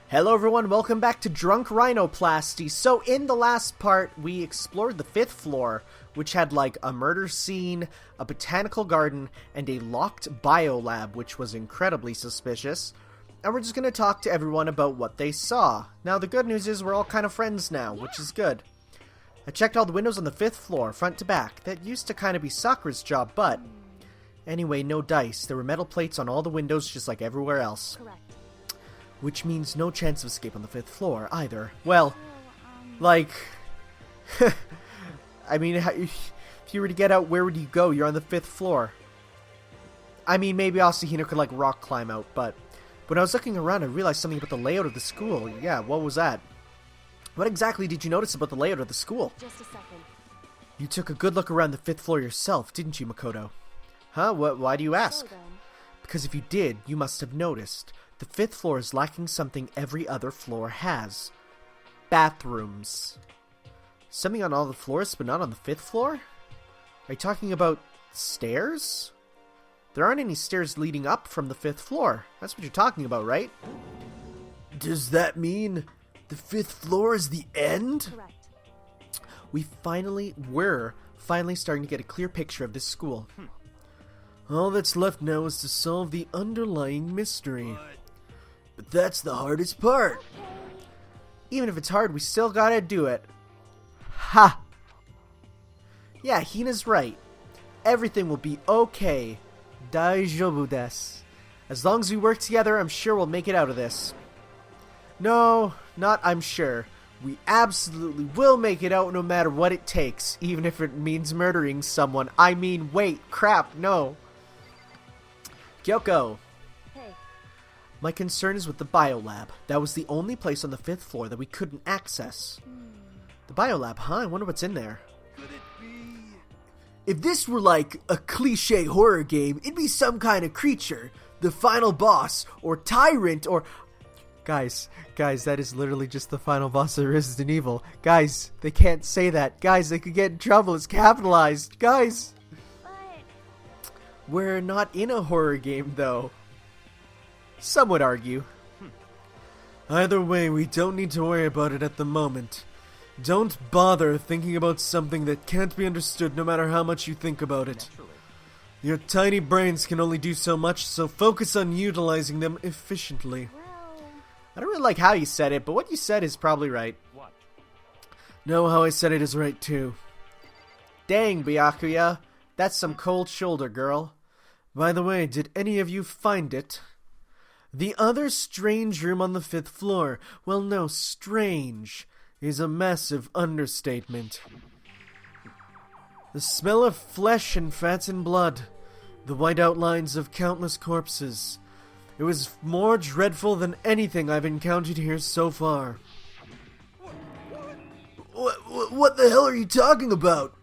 Hello everyone, welcome back to Drunk Rhinoplasty. So in the last part, we explored the 5th floor, which had like a murder scene, a botanical garden, and a locked biolab, which was incredibly suspicious. And we're just going to talk to everyone about what they saw. Now the good news is we're all kind of friends now, which is good. I checked all the windows on the 5th floor, front to back. That used to kind of be Sakura's job, but... Anyway, no dice. There were metal plates on all the windows just like everywhere else. Correct. Which means no chance of escape on the 5th floor, either. Well, like... I mean, if you were to get out, where would you go? You're on the 5th floor. I mean, maybe Asahino could, like, rock climb out, but... When I was looking around, I realized something about the layout of the school. Yeah, what was that? What exactly did you notice about the layout of the school? Just a second. You took a good look around the 5th floor yourself, didn't you, Makoto? Huh? Why do you ask? So then, Because if you did, you must have noticed. The 5th floor is lacking something every other floor has. Bathrooms. Something on all the floors, but not on the 5th floor? Are you talking about stairs? There aren't any stairs leading up from the 5th floor. That's what you're talking about, right? Does that mean the 5th floor is the end? correct. We're finally starting to get a clear picture of this school. All that's left now is to solve the underlying mystery. But that's the hardest part. Even if it's hard, we still gotta do it. Ha! Yeah, Hina's right. Everything will be okay. Daijoubu desu. As long as we work together, I'm sure we'll make it out of this. No, not I'm sure. We absolutely will make it out no matter what it takes, even if it means murdering someone. I mean, wait, crap, no. Kyoko. Hey, My concern is with the biolab. That was the only place on the 5th floor that we couldn't access. The biolab, huh? I wonder what's in there. If this were like a cliche horror game, it'd be some kind of creature. The final boss, or tyrant, or... Guys, that is literally just the final boss of Resident Evil. Guys, they can't say that. Guys, they could get in trouble. It's capitalized. Guys! but We're not in a horror game, though. Some would argue. Either way, we don't need to worry about it at the moment. Don't bother thinking about something that can't be understood no matter how much you think about it. Your tiny brains can only do so much, so focus on utilizing them efficiently. well, I don't really like how you said it, but what you said is probably right. What? No, how I said it is right too. Dang, Byakuya. That's some cold shoulder, girl. By the way, did any of you find it? The other strange room on the 5th floor. Well, no, strange is a massive understatement. The smell of flesh and fat and blood. The white outlines of countless corpses. It was more dreadful than anything I've encountered here so far. What the hell are you talking about?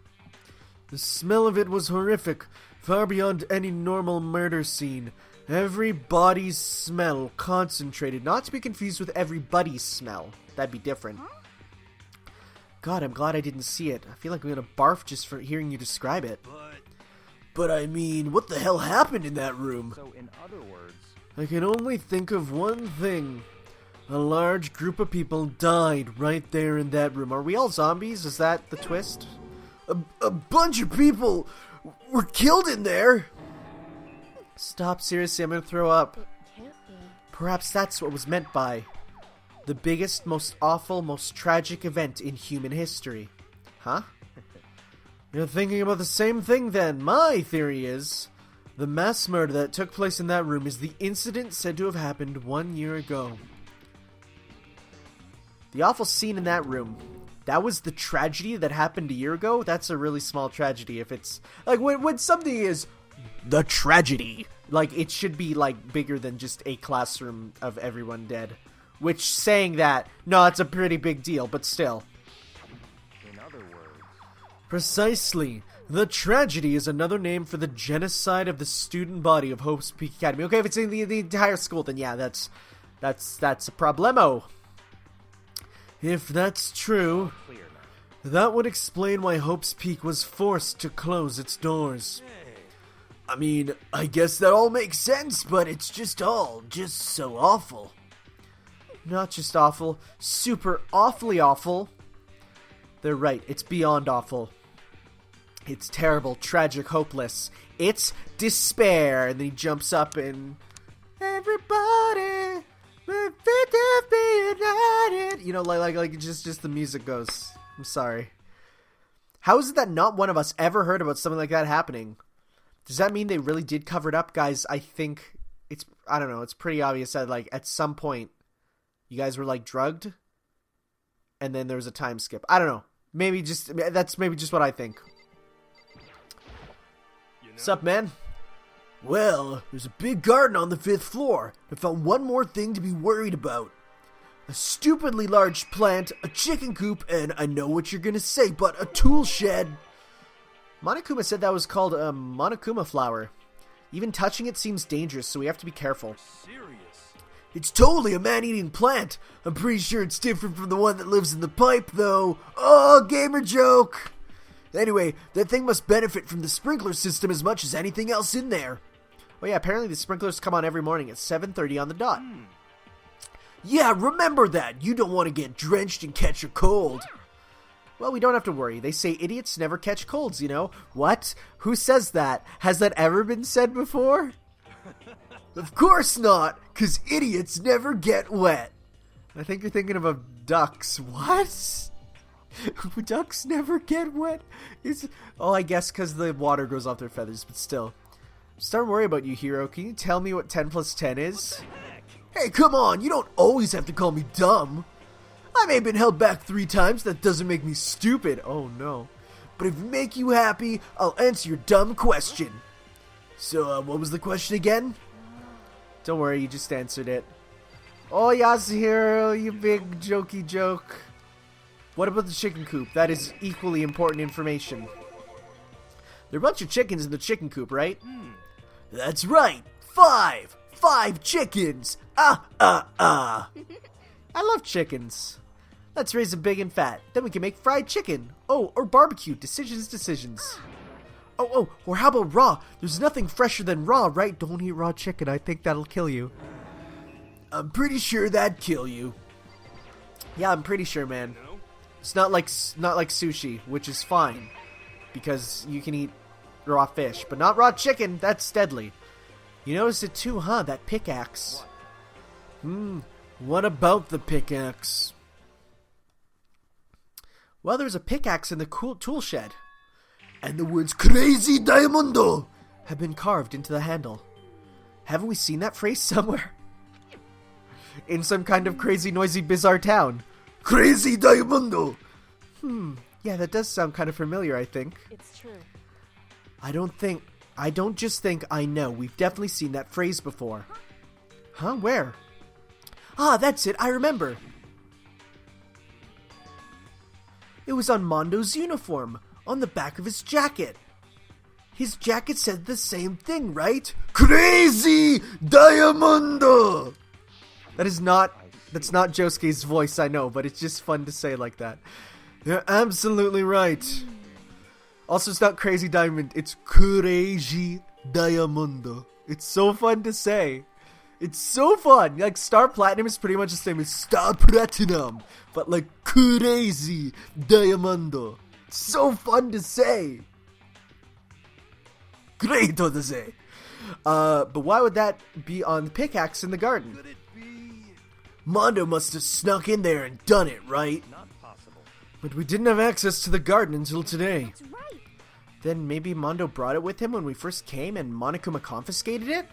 The smell of it was horrific, far beyond any normal murder scene. Every body's smell concentrated, not to be confused with everybody's smell. That'd be different. God, I'm glad I didn't see it. I feel like I'm gonna barf just for hearing you describe it. But I mean, what the hell happened in that room? So in other words, I can only think of one thing. A large group of people died right there in that room. Are we all zombies? Is that the twist? A bunch of people were killed in there! Stop, seriously, I'm gonna throw up. it can't be. Perhaps that's what was meant by the biggest, most awful, most tragic event in human history. Huh? You're thinking about the same thing then. My theory is the mass murder that took place in that room is the incident said to have happened 1 year ago. The awful scene in that room, that was the tragedy that happened a year ago? That's a really small tragedy if it's... Like, when something is the tragedy, like, it should be, like, bigger than just a classroom of everyone dead. Which, saying that, no, it's a pretty big deal, but still. in other words, Precisely. The tragedy is another name for the genocide of the student body of Hope's Peak Academy. Okay, if it's in the entire school, then yeah, that's a problemo. If that's true, clear now. that would explain why Hope's Peak was forced to close its doors. I mean, I guess that all makes sense, but it's just so awful. Not just awful, super awfully awful. They're right, it's beyond awful. It's terrible, tragic, hopeless. It's despair. And then he jumps up and... Everybody, we're fit to be united. You know, like just the music goes. I'm sorry. How is it that not one of us ever heard about something like that happening? Does that mean they really did cover it up? Guys, I think it's... I don't know, it's pretty obvious that, like, at some point... You guys were, like, drugged? And then there was a time skip. I don't know. That's maybe just what I think. Sup, man? Well, there's a big garden on the 5th floor. I found one more thing to be worried about. A stupidly large plant, a chicken coop, and I know what you're gonna say, but a tool shed. Monokuma said that was called a Monokuma flower. Even touching it seems dangerous, so we have to be careful. It's totally a man-eating plant. I'm pretty sure it's different from the one that lives in the pipe, though. Oh, gamer joke! Anyway, that thing must benefit from the sprinkler system as much as anything else in there. Oh yeah, apparently the sprinklers come on every morning at 7:30 on the dot. Yeah, remember that. You don't want to get drenched and catch a cold. Well, we don't have to worry. They say idiots never catch colds, you know? What? Who says that? Has that ever been said before? Of course not, because idiots never get wet. I think you're thinking of ducks. What? Ducks never get wet? I guess because the water goes off their feathers, but still. I'm starting to worry about you, Hero. Can you tell me what 10 plus 10 is? Hey, come on, you don't always have to call me dumb. I may have been held back 3 times, that doesn't make me stupid. Oh no. But if it make you happy, I'll answer your dumb question. So, what was the question again? Don't worry, you just answered it. Oh, Yasuhiro, you big jokey joke. What about the chicken coop? That is equally important information. There are a bunch of chickens in the chicken coop, right? That's right. 5 chickens. I love chickens. Let's raise them big and fat. Then we can make fried chicken. Oh, or barbecue. Decisions. Oh, or how about raw? There's nothing fresher than raw, right? Don't eat raw chicken. I think that'll kill you. I'm pretty sure that'd kill you. Yeah, I'm pretty sure, man. It's not like sushi, which is fine. Because you can eat raw fish. But not raw chicken. That's deadly. You noticed it too, huh? That pickaxe. What about the pickaxe? Well, there's a pickaxe in the cool tool shed. And the words Crazy Diamondo have been carved into the handle. Haven't we seen that phrase somewhere? In some kind of crazy, noisy, bizarre town. Crazy Diamondo! Yeah, that does sound kind of familiar, I think. It's true. I don't just think I know. We've definitely seen that phrase before. Huh? Where? Ah, that's it. I remember. It was on Mondo's uniform. On the back of his jacket. His jacket said the same thing, right? Crazy Diamondo! That's not Josuke's voice, I know, but it's just fun to say like that. You're absolutely right. Also, it's not Crazy Diamond, it's Crazy Diamondo. It's so fun to say. It's so fun. Like, Star Platinum is pretty much the same as Star Platinum, but like Crazy Diamondo. So fun to say. Great to say. But why would that be on the pickaxe in the garden? Mondo must have snuck in there and done it, right? Not possible. But we didn't have access to the garden until today. That's right. Then maybe Mondo brought it with him when we first came and Monokuma confiscated it?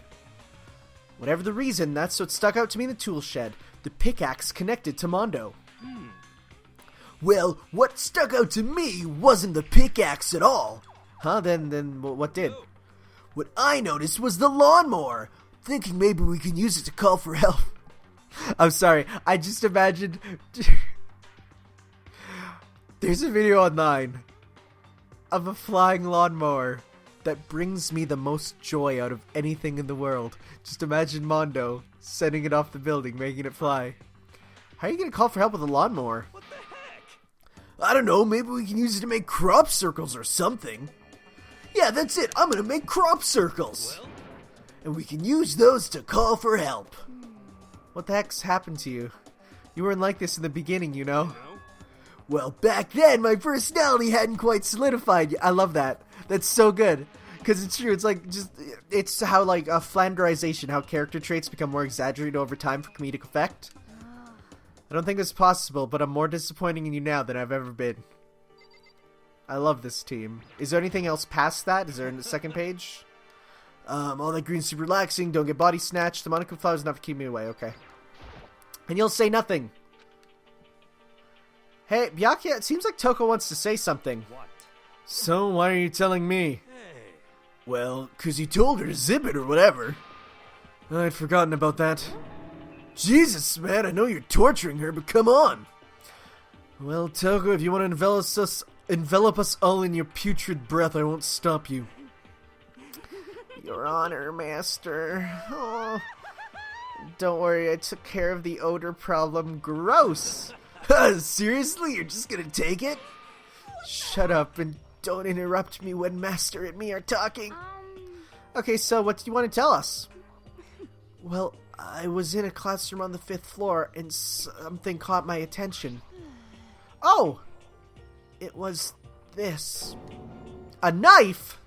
Whatever the reason, that's what stuck out to me in the tool shed. The pickaxe connected to Mondo. Well, what stuck out to me wasn't the pickaxe at all. Huh? Then what did? What I noticed was the lawnmower. Thinking maybe we can use it to call for help. I'm sorry. I just imagined... There's a video online of a flying lawnmower that brings me the most joy out of anything in the world. Just imagine Mondo sending it off the building, making it fly. How are you going to call for help with a lawnmower? What the heck? I don't know, maybe we can use it to make crop circles or something. Yeah, that's it. I'm gonna make crop circles. And we can use those to call for help. What the heck's happened to you? You weren't like this in the beginning, you know? Well, back then, my personality hadn't quite solidified. I love that. That's so good. Because it's true. It's like, it's how, like, a flanderization, how character traits become more exaggerated over time for comedic effect. I don't think it's possible, but I'm more disappointing in you now than I've ever been. I love this team. Is there anything else past that? Is there in the second page? All that green's super relaxing. Don't get body snatched. The Monica flower's enough to keep me away. Okay. And you'll say nothing. Hey, Byakuya, it seems like Toko wants to say something. What? So, why are you telling me? Well, 'cause you told her to zip it or whatever. I'd forgotten about that. Jesus, man, I know you're torturing her, but come on. Well, Toko, if you want to envelop us all in your putrid breath, I won't stop you. Your Honor, Master. Oh. Don't worry, I took care of the odor problem. Gross! Seriously? You're just gonna take it? Shut up and don't interrupt me when Master and me are talking. Okay, so what do you want to tell us? Well, I was in a classroom on the 5th floor and something caught my attention. Oh! It was this. A knife?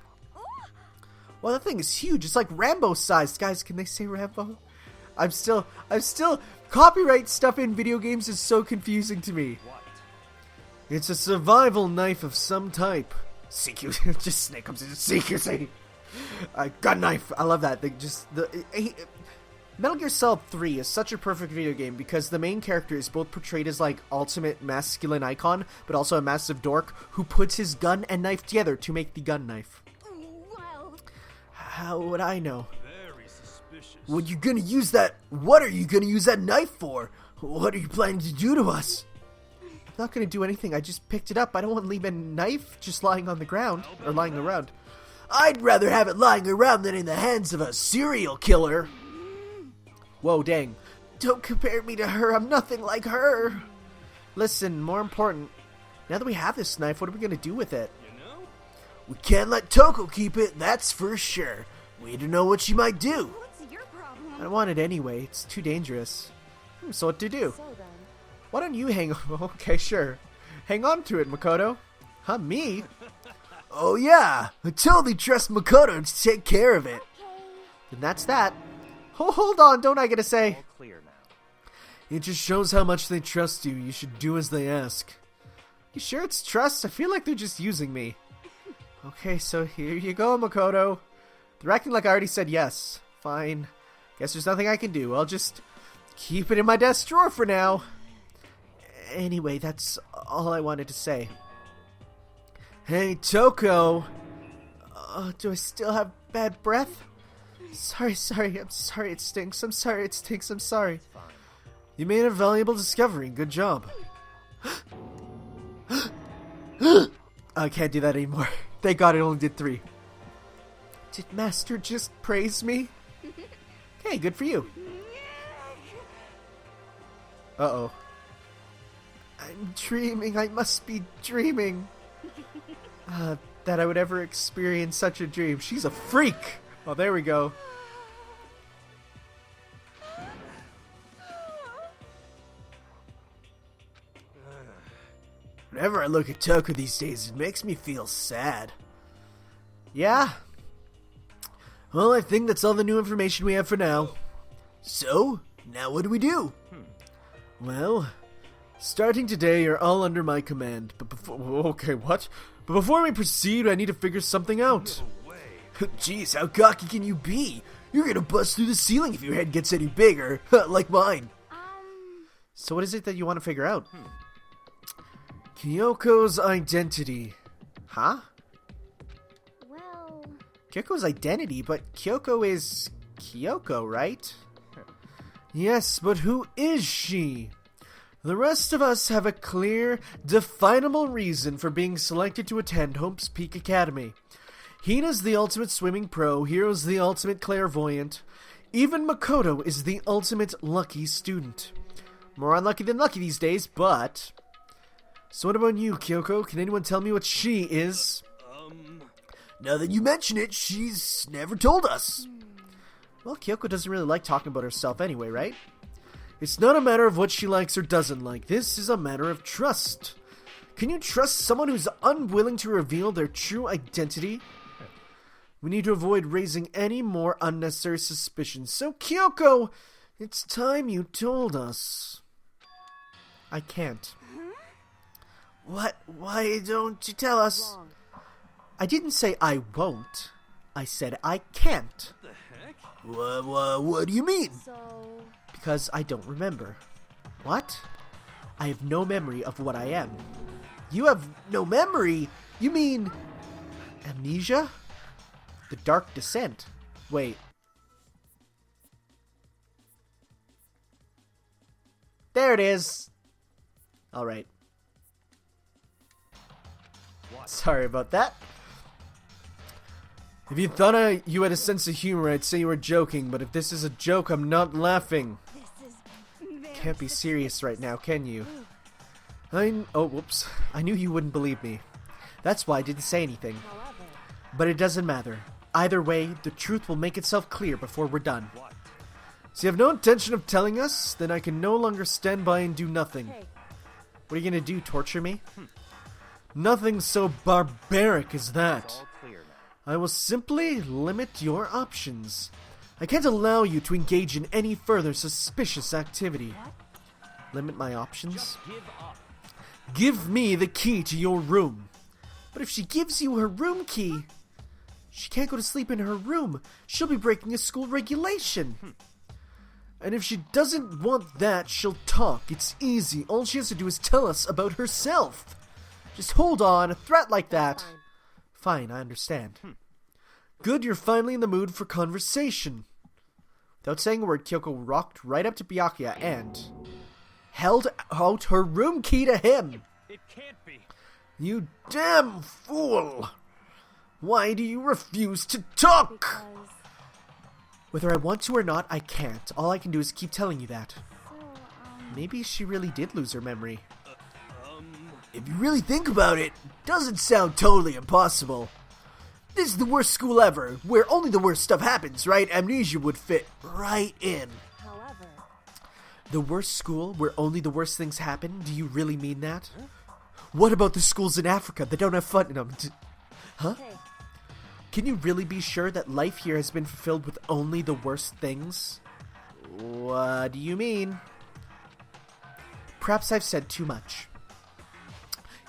Well, that thing is huge. It's like Rambo-sized. Guys, can they say Rambo? I'm still... Copyright stuff in video games is so confusing to me. What? It's a survival knife of some type. CQ... just Snake comes in. CQC. Gun knife. I love that. Metal Gear Solid 3 is such a perfect video game because the main character is both portrayed as like ultimate masculine icon, but also a massive dork who puts his gun and knife together to make the gun knife. How would I know? Very suspicious. What you gonna use that? What are you gonna use that knife for? What are you planning to do to us? I'm not gonna do anything. I just picked it up. I don't want to leave a knife just lying on the ground or lying around. I'd rather have it lying around than in the hands of a serial killer. Whoa, dang. Don't compare me to her. I'm nothing like her. Listen, more important. Now that we have this knife, what are we gonna do with it? We can't let Toko keep it, that's for sure. We don't know what she might do. What's your problem? I don't want it anyway. It's too dangerous. So what to do? So then. Why don't you hang on? Okay, sure. Hang on to it, Makoto. Huh, me? Oh yeah, I totally trust Makoto to take care of it. Then that's that. Oh, hold on, don't I get to say? All clear now. It just shows how much they trust you. You should do as they ask. You sure it's trust? I feel like they're just using me. Okay, so here you go, Makoto. They're acting like I already said yes. Fine. Guess there's nothing I can do. I'll just keep it in my desk drawer for now. Anyway, that's all I wanted to say. Hey, Toko. Do I still have bad breath? Sorry. I'm sorry it stinks. I'm sorry it stinks. I'm sorry. Fine. You made a valuable discovery. Good job. I can't do that anymore. Thank God it only did 3. Did Master just praise me? Hey, good for you. Uh-oh. I'm dreaming. I must be dreaming. That I would ever experience such a dream. She's a freak. Oh, there we go. Whenever I look at Toko these days, it makes me feel sad. Yeah? Well, I think that's all the new information we have for now. So, now what do we do? Well, starting today, you're all under my command. But before... Okay, what? But before we proceed, I need to figure something out. No way. Jeez, how cocky can you be? You're gonna bust through the ceiling if your head gets any bigger. Like mine. So what is it that you want to figure out? Kyoko's identity. Huh? Well, Kyoko's identity, but Kyoko is Kyoko, right? Yes, but who is she? The rest of us have a clear, definable reason for being selected to attend Hope's Peak Academy. Hina's the ultimate swimming pro, Hiro's the ultimate clairvoyant. Even Makoto is the ultimate lucky student. More unlucky than lucky these days, but... So what about you, Kyoko? Can anyone tell me what she is? Now that you mention it, she's never told us. Well, Kyoko doesn't really like talking about herself anyway, right? It's not a matter of what she likes or doesn't like. This is a matter of trust. Can you trust someone who's unwilling to reveal their true identity? We need to avoid raising any more unnecessary suspicions. So, Kyoko, it's time you told us. I can't. What? Why don't you tell us? Wrong. I didn't say I won't. I said I can't. The heck? What do you mean? So, Because I don't remember. What? I have no memory of what I am. You have no memory? You mean amnesia? The Dark Descent. Wait. There it is. Alright. What? Sorry about that. If you thought you had a sense of humor, I'd say you were joking, but if this is a joke, I'm not laughing. this is very Can't be serious right now, can you? Oh, whoops. I knew you wouldn't believe me. That's why I didn't say anything. However, But it doesn't matter. Either way, the truth will make itself clear before we're done. What? So you have no intention of telling us? Then I can no longer stand by and do nothing. hey, What are you gonna do, torture me? Nothing so barbaric as that. All clear now. I will simply limit your options. I can't allow you to engage in any further suspicious activity. Limit my options? Give up. Give me the key to your room. But if she gives you her room key, she can't go to sleep in her room. She'll be breaking a school regulation. And if she doesn't want that, she'll talk. It's easy. All she has to do is tell us about herself. Just hold on. A threat like that. fine. Fine, I understand. Good, you're finally in the mood for conversation. Without saying a word, Kyoko rocked right up to Byakuya and held out her room key to him. It can't be. You damn fool! Why do you refuse to talk? Because, Whether I want to or not, I can't. All I can do is keep telling you that. so, Maybe she really did lose her memory. Um, If you really think about it, doesn't sound totally impossible. This is the worst school ever, where only the worst stuff happens, right? Amnesia would fit right in. however, The worst school where only the worst things happen? Do you really mean that? What about the schools in Africa that don't have fun in them? Huh? hey, Can you really be sure that life here has been fulfilled with only the worst things? What do you mean? Perhaps I've said too much.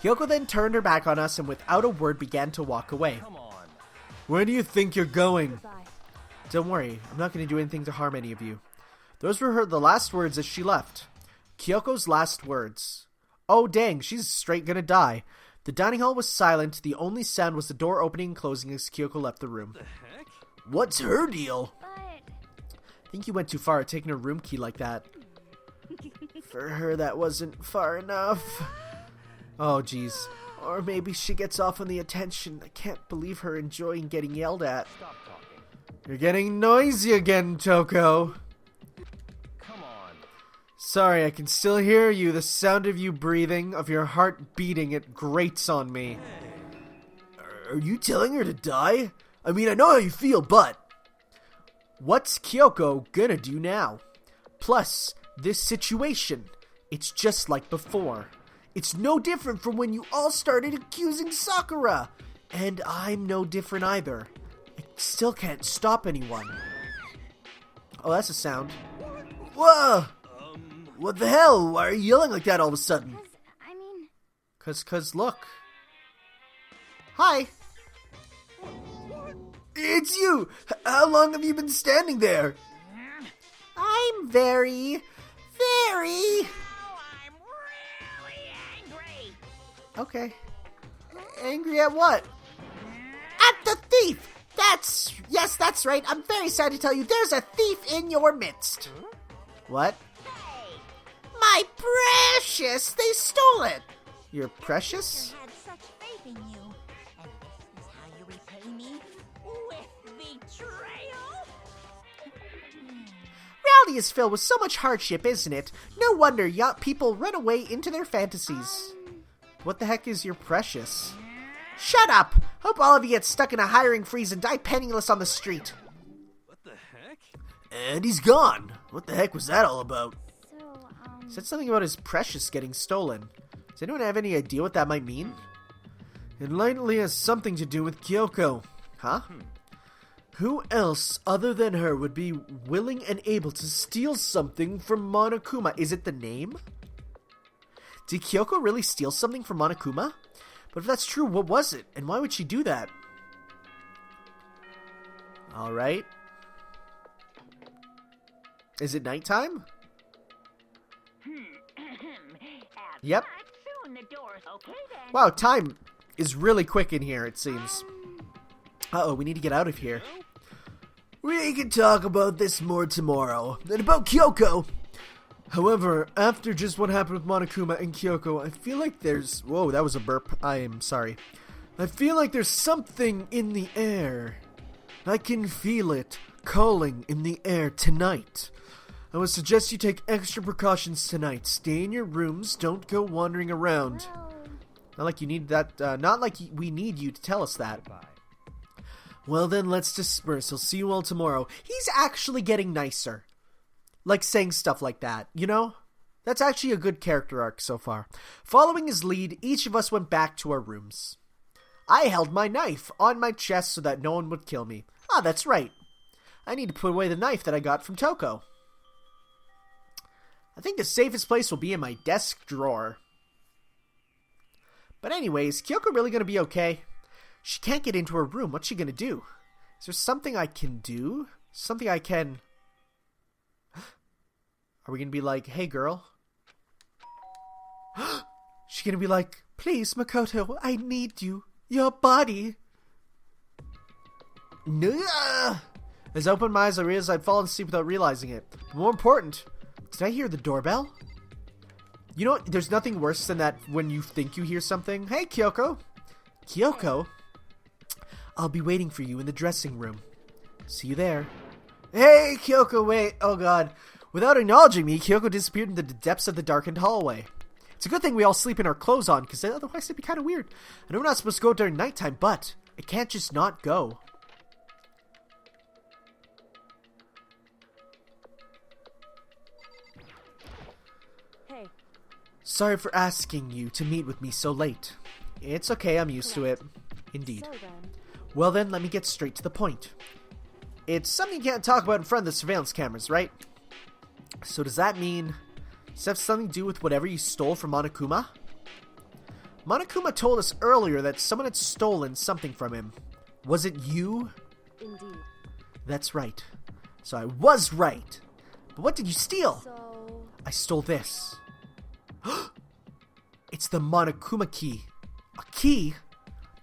Hyoko then turned her back on us and without a word began to walk away. come on. Where do you think you're going? goodbye. Don't worry, I'm not going to do anything to harm any of you. Those were the last words as she left. Kyoko's last words. Oh dang, she's straight gonna die. The dining hall was silent. The only sound was the door opening and closing as Kyoko left the room. The heck? What's her deal? But, I think you went too far taking her room key like that. For her, that wasn't far enough. Oh, jeez. Or maybe she gets off on the attention. I can't believe her enjoying getting yelled at. Stop talking. You're getting noisy again, Toko. Come on. Sorry, I can still hear you. The sound of you breathing, of your heart beating, it grates on me. Are you telling her to die? I mean, I know how you feel, but... What's Kyoko gonna do now? Plus, this situation, it's just like before. It's no different from when you all started accusing Sakura. And I'm no different either. I still can't stop anyone. Oh, that's a sound. Whoa! What the hell? Why are you yelling like that all of a sudden? because, I mean, Cause look. Hi. It's you! How long have you been standing there? I'm very... Oh, I'm really angry. Okay. Angry at what? At the thief! Yes, that's right. I'm very sad to tell you there's a thief in your midst. What? Hey, My precious! They stole it! You're precious? I had such faith in you. And this is how you repay me? With betrayal? Reality is filled with so much hardship, isn't it? No wonder people run away into their fantasies. What the heck is your precious? Shut up! Hope all of you get stuck in a hiring freeze and die penniless on the street. What the heck? And he's gone. What the heck was that all about? So, Said something about his precious getting stolen. Does anyone have any idea what that might mean? It likely has something to do with Kyoko. Huh? Who else other than her would be willing and able to steal something from Monokuma? Is it the name? Did Kyoko really steal something from Monokuma? But if that's true, what was it? And why would she do that? Alright. Is it nighttime? Yep. Soon the doors. Okay then. Wow, time is really quick in here, it seems. Uh-oh, we need to get out of here. We can talk about this more tomorrow. And about Kyoko! However, after just what happened with Monokuma and Kyoko, I feel like there's... Whoa, that was a burp. I am sorry. I feel like there's something in the air. I can feel it calling in the air tonight. I would suggest you take extra precautions tonight. Stay in your rooms. Don't go wandering around. well, Not like you need that. Not like we need you to tell us that. Bye. Well then, let's disperse. I'll see you all tomorrow. He's actually getting nicer. Like saying stuff like that, you know? That's actually a good character arc so far. Following his lead, each of us went back to our rooms. I held my knife on my chest so that no one would kill me. Ah, that's right. I need to put away the knife that I got from Toko. I think the safest place will be in my desk drawer. But anyways, Kyoko really gonna be okay? She can't get into her room. What's she gonna do? Is there something I can do? Something I can... Are we gonna be like, hey girl? She's gonna be like, please Makoto, I need you. Your body. As I opened my eyes, I realized I'd fallen asleep without realizing it. But more important, did I hear the doorbell? You know, there's nothing worse than that when you think you hear something. Hey, Kyoko. Kyoko? I'll be waiting for you in the dressing room. See you there. Hey, Kyoko, wait. Oh, God. Without acknowledging me, Kyoko disappeared into the depths of the darkened hallway. It's a good thing we all sleep in our clothes on, because otherwise it'd be kind of weird. I know we're not supposed to go during nighttime, but I can't just not go. Hey. Sorry for asking you to meet with me so late. It's okay, I'm used to it. Indeed. So then, Well then, let me get straight to the point. It's something you can't talk about in front of the surveillance cameras, right? So does that mean... Does it have something to do with whatever you stole from Monokuma? Monokuma told us earlier that someone had stolen something from him. Was it you? indeed. That's right. So I was right. But what did you steal? So, I stole this. It's the Monokuma key. A key?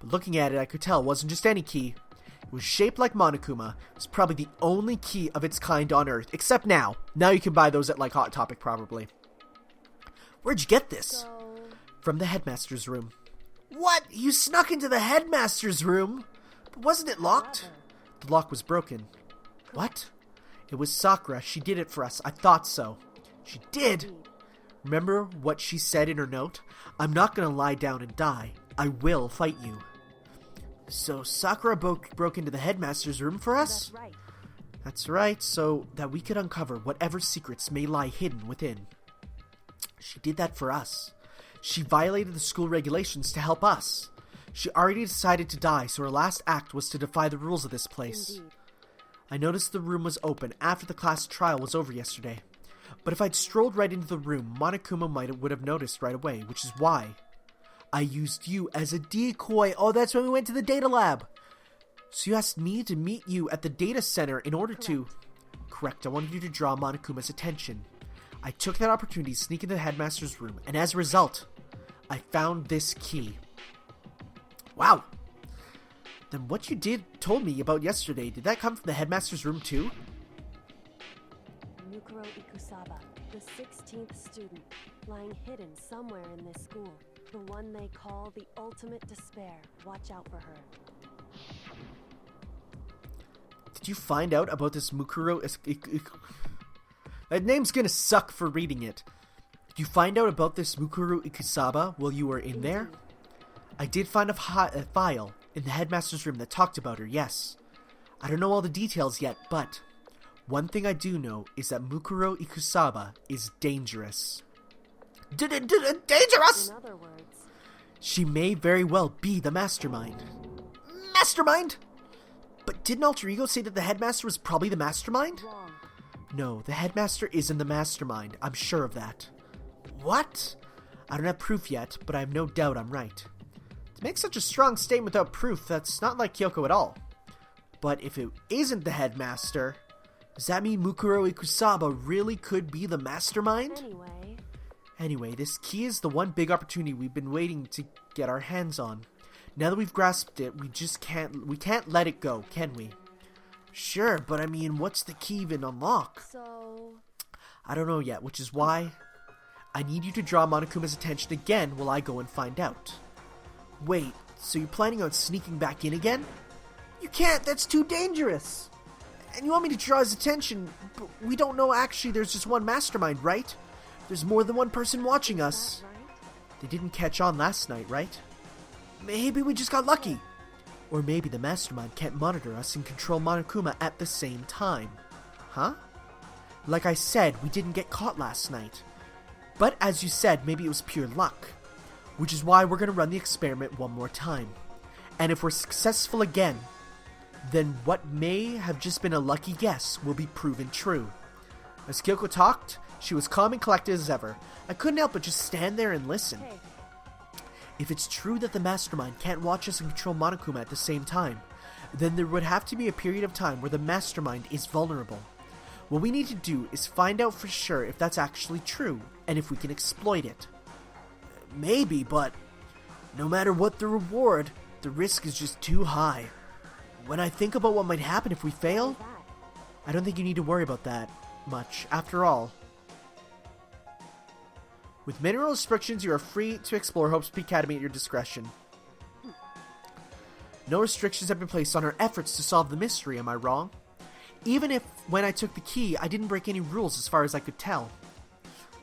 But looking at it, I could tell it wasn't just any key. It was shaped like Monokuma. It was probably the only key of its kind on Earth. Except now. Now you can buy those at like Hot Topic probably. Where'd you get this? so, From the headmaster's room. What? You snuck into the headmaster's room? But wasn't it locked? however, The lock was broken. What? It was Sakura. She did it for us. I thought so. She did? indeed. Remember what she said in her note? I'm not gonna lie down and die. I will fight you. So Sakura broke into the headmaster's room for us? That's right. That's right, so that we could uncover whatever secrets may lie hidden within. She did that for us. She violated the school regulations to help us. She already decided to die, so her last act was to defy the rules of this place. Indeed. I noticed the room was open after the class trial was over yesterday. But if I'd strolled right into the room, Monokuma would have noticed right away, which is why I used you as a decoy. Oh, that's when we went to the data lab. So you asked me to meet you at the data center in order to... Correct, I wanted you to draw Monokuma's attention. I took that opportunity to sneak into the headmaster's room, and as a result, I found this key. Wow. Then what you told me about yesterday, did that come from the headmaster's room too? Mukuro Ikusaba, the 16th student, lying hidden somewhere in this school. The one they call the ultimate despair. Watch out for her. Did you find out about this Mukuro... That name's gonna suck for reading it. Did you find out about this Mukuro Ikusaba while you were in there? I did find a file in the headmaster's room that talked about her, yes. I don't know all the details yet, but one thing I do know is that Mukuro Ikusaba is dangerous. Dangerous? In other words, She may very well be the mastermind. Mastermind? But didn't Alter Ego say that the headmaster was probably the mastermind? wrong. No, the headmaster isn't the mastermind. I'm sure of that. What? I don't have proof yet, but I have no doubt I'm right. To make such a strong statement without proof, that's not like Kyoko at all. But if it isn't the headmaster, does that mean Mukuro Ikusaba really could be the mastermind? Anyway, this key is the one big opportunity we've been waiting to get our hands on. Now that we've grasped it, we can't let it go, can we? Sure, but I mean, what's the key even unlock? So, I don't know yet, which is why I need you to draw Monokuma's attention again while I go and find out. Wait, so you're planning on sneaking back in again? You can't, that's too dangerous! And you want me to draw his attention, but we don't know actually there's just one mastermind, right? There's more than one person watching us. that right? They didn't catch on last night, right? Maybe we just got lucky. Or maybe the mastermind can't monitor us and control Monokuma at the same time. Huh? Like I said, we didn't get caught last night. But as you said, maybe it was pure luck. Which is why we're going to run the experiment one more time. And if we're successful again, then what may have just been a lucky guess will be proven true. As Kyoko talked, she was calm and collected as ever. I couldn't help but just stand there and listen. Hey, If it's true that the mastermind can't watch us and control Monokuma at the same time, then there would have to be a period of time where the mastermind is vulnerable. What we need to do is find out for sure if that's actually true, and if we can exploit it. Maybe, but no matter what the reward, the risk is just too high. When I think about what might happen if we fail, that. I don't think you need to worry about that much. After all, with mineral restrictions, you are free to explore Hope's Peak Academy at your discretion. No restrictions have been placed on our efforts to solve the mystery, am I wrong? Even if, when I took the key, I didn't break any rules as far as I could tell.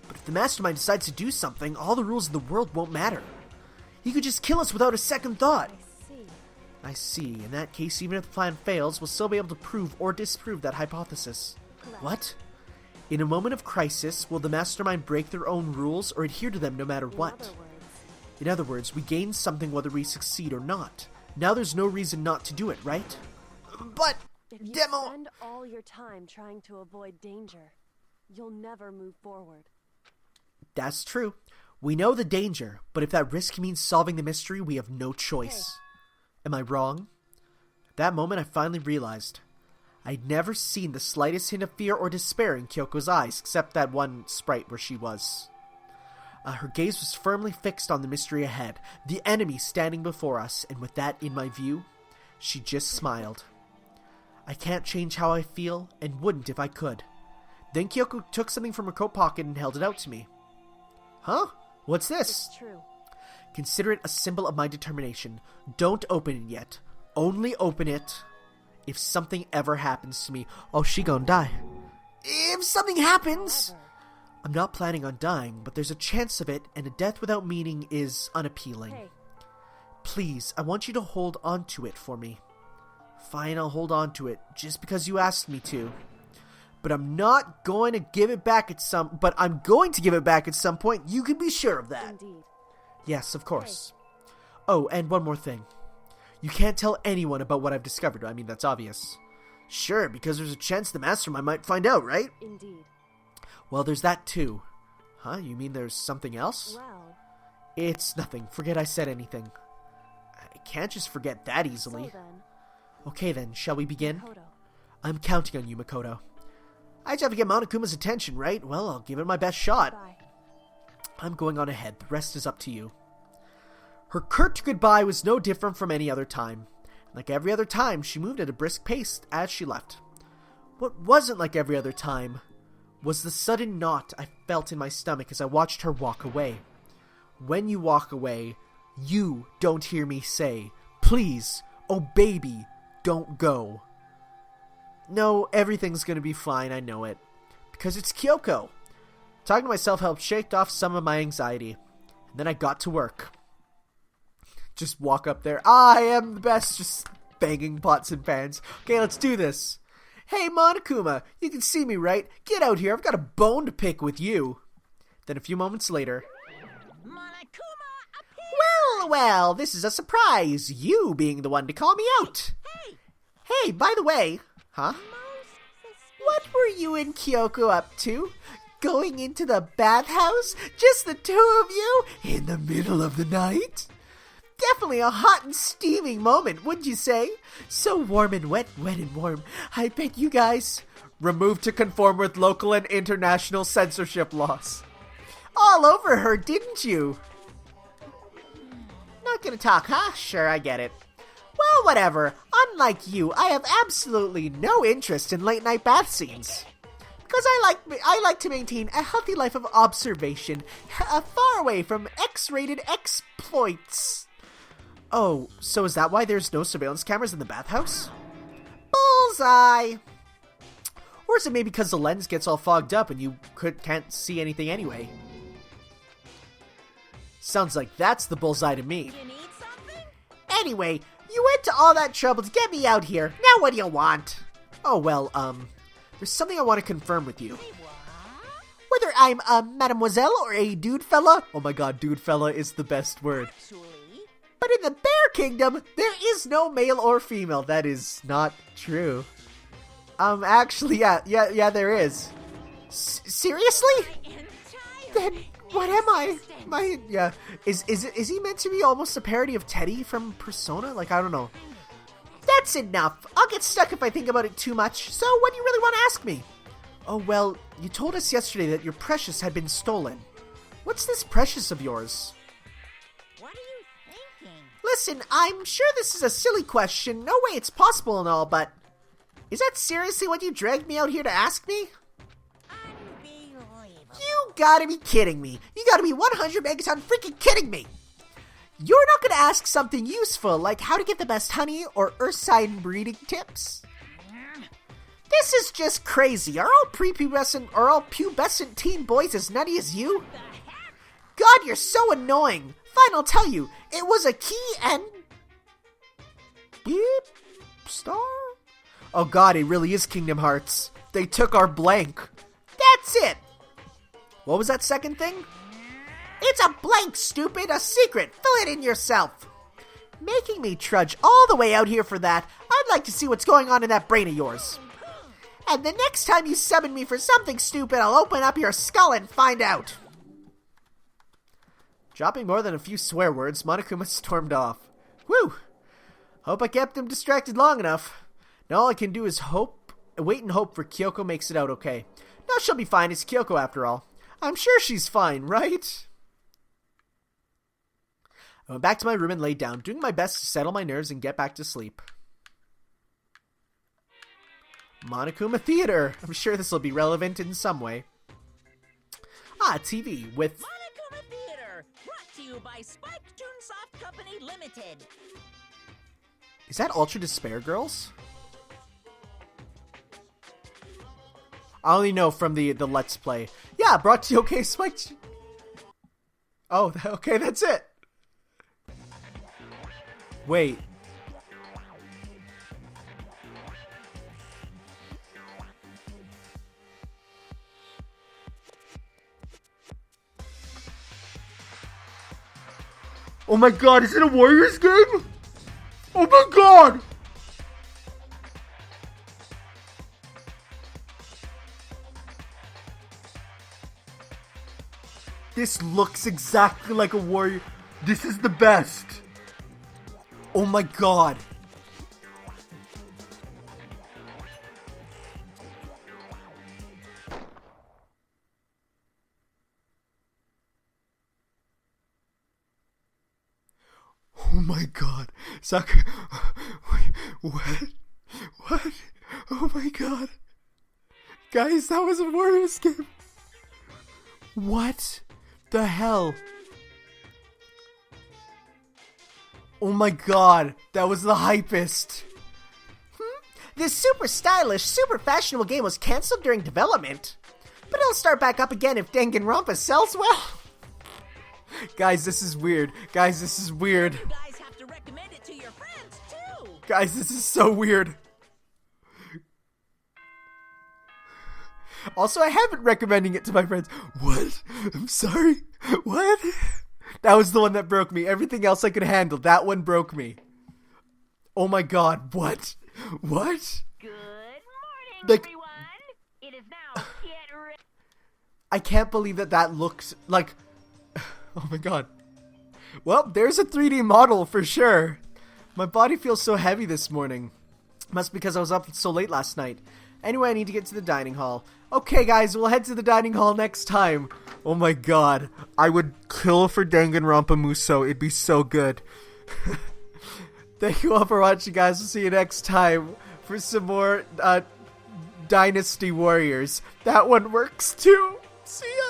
But if the mastermind decides to do something, all the rules in the world won't matter. He could just kill us without a second thought. I see. I see. In that case, even if the plan fails, we'll still be able to prove or disprove that hypothesis. Correct. What? In a moment of crisis, will the mastermind break their own rules or adhere to them no matter what? In other words, we gain something whether we succeed or not. Now there's no reason not to do it, right? But, If you Demo... spend all your time trying to avoid danger, you'll never move forward. That's true. We know the danger, but if that risk means solving the mystery, we have no choice. Am I wrong? At that moment, I finally realized I'd never seen the slightest hint of fear or despair in Kyoko's eyes, except that one sprite where she was. Her gaze was firmly fixed on the mystery ahead, the enemy standing before us, and with that in my view, she just smiled. I can't change how I feel, and wouldn't if I could. Then Kyoko took something from her coat pocket and held it out to me. Huh? What's this? It's true. Consider it a symbol of my determination. Don't open it yet. Only open it if something ever happens to me. Oh, she gonna die. If something happens! However, I'm not planning on dying, but there's a chance of it, and a death without meaning is unappealing. hey, Please, I want you to hold on to it for me. Fine, I'll hold on to it, just because you asked me to. But I'm going to give it back at some point. You can be sure of that. indeed. Yes, of course. Oh, and one more thing. You can't tell anyone about what I've discovered. I mean, that's obvious. Sure, because there's a chance the mastermind might find out, right? Indeed. Well, there's that too. Huh? You mean there's something else? Well, It's nothing. Forget I said anything. I can't just forget that easily. so then, Okay then, shall we begin? Kodo. I'm counting on you, Makoto. I just have to get Monokuma's attention, right? Well, I'll give it my best shot. Bye. I'm going on ahead. The rest is up to you. Her curt goodbye was no different from any other time. Like every other time, she moved at a brisk pace as she left. What wasn't like every other time was the sudden knot I felt in my stomach as I watched her walk away. When you walk away, you don't hear me say, "Please, oh baby, don't go." No, everything's gonna be fine, I know it. Because it's Kyoko. Talking to myself helped shake off some of my anxiety. And then I got to work. Just walk up there. I am the best. Just banging pots and pans. Okay, let's do this. Hey, Monokuma, you can see me, right? Get out here. I've got a bone to pick with you. Then a few moments later. Monokuma, up here! Well, this is a surprise. You being the one to call me out. Hey! Hey, by the way. Huh? What were you and Kyoko up to? Going into the bathhouse? Just the two of you? In the middle of the night? Definitely a hot and steaming moment, wouldn't you say? So warm and wet, wet and warm. I bet you guys... Removed to conform with local and international censorship laws. All over her, didn't you? Not gonna talk, huh? Sure, I get it. Well, whatever. Unlike you, I have absolutely no interest in late-night bath scenes. Because I like to maintain a healthy life of observation, far away from X-rated exploits. Oh, so is that why there's no surveillance cameras in the bathhouse? Bullseye! Or is it maybe because the lens gets all fogged up and you can't see anything anyway? Sounds like that's the bullseye to me. You need something? Anyway, you went to all that trouble to get me out here. Now what do you want? Oh, well, there's something I want to confirm with you. Hey, what? Whether I'm a mademoiselle or a dude fella. Oh my god, dude fella is the best word. Actually, But in the Bear Kingdom, there is no male or female. That is not true. Actually, yeah, there is. Seriously? Then what am I? Yeah. Is he meant to be almost a parody of Teddy from Persona? Like, I don't know. That's enough. I'll get stuck if I think about it too much. So, what do you really want to ask me? Oh, well, you told us yesterday that your precious had been stolen. What's this precious of yours? What are you thinking? Listen, I'm sure this is a silly question. No way it's possible and all, but... Is that seriously what you dragged me out here to ask me? Unbelievable. You gotta be kidding me. You gotta be 100 megaton freaking kidding me. You're not gonna ask something useful like how to get the best honey or Ursine breeding tips? This is just crazy. Are all pubescent teen boys as nutty as you? God, you're so annoying. Fine, I'll tell you. It was a key and... Beep? Star? Oh god, it really is Kingdom Hearts. They took our blank. That's it. What was that second thing? It's a blank, stupid. A secret. Fill it in yourself. Making me trudge all the way out here for that. I'd like to see what's going on in that brain of yours. And the next time you summon me for something stupid, I'll open up your skull and find out. Dropping more than a few swear words, Monokuma stormed off. Whew. Hope I kept him distracted long enough. Now all I can do is wait and hope for Kyoko makes it out okay. No, she'll be fine. It's Kyoko after all. I'm sure she's fine, right? I went back to my room and laid down, doing my best to settle my nerves and get back to sleep. Monokuma Theater. I'm sure this will be relevant in some way. TV with... Monokuma Theater, brought to you by Spike Toonsoft Company Limited. Is that Ultra Despair Girls? I only know from the Let's Play. Yeah, brought to you, okay, Spike. Oh, okay, that's it. Wait. Oh my god, is it a Warriors game? Oh my god! This looks exactly like a Warrior. This is the best. Oh my god. Oh my god. Sakura. What? What? Oh my god. Guys, that was a Warriors game. What the hell? Oh my god, that was the hypest. This super stylish, super fashionable game was cancelled during development, but it'll start back up again if Danganronpa sells well. Guys, this is weird. Guys, this is weird. You guys have Guys, this is so weird. Also, I haven't recommending it to my friends. What? I'm sorry. What? That was the one that broke me. Everything else I could handle. That one broke me. Oh my god. What? What? Good morning, Like- everyone. It is now get ready. I can't believe that looks like... Oh my god. Well, there's a 3D model for sure. My body feels so heavy this morning. Must be because I was up so late last night. Anyway, I need to get to the dining hall. Okay, guys, we'll head to the dining hall next time. Oh my god. I would kill for Danganronpa MUSOU. It'd be so good. Thank you all for watching, guys. We'll see you next time for some more Dynasty Warriors. That one works too. See ya!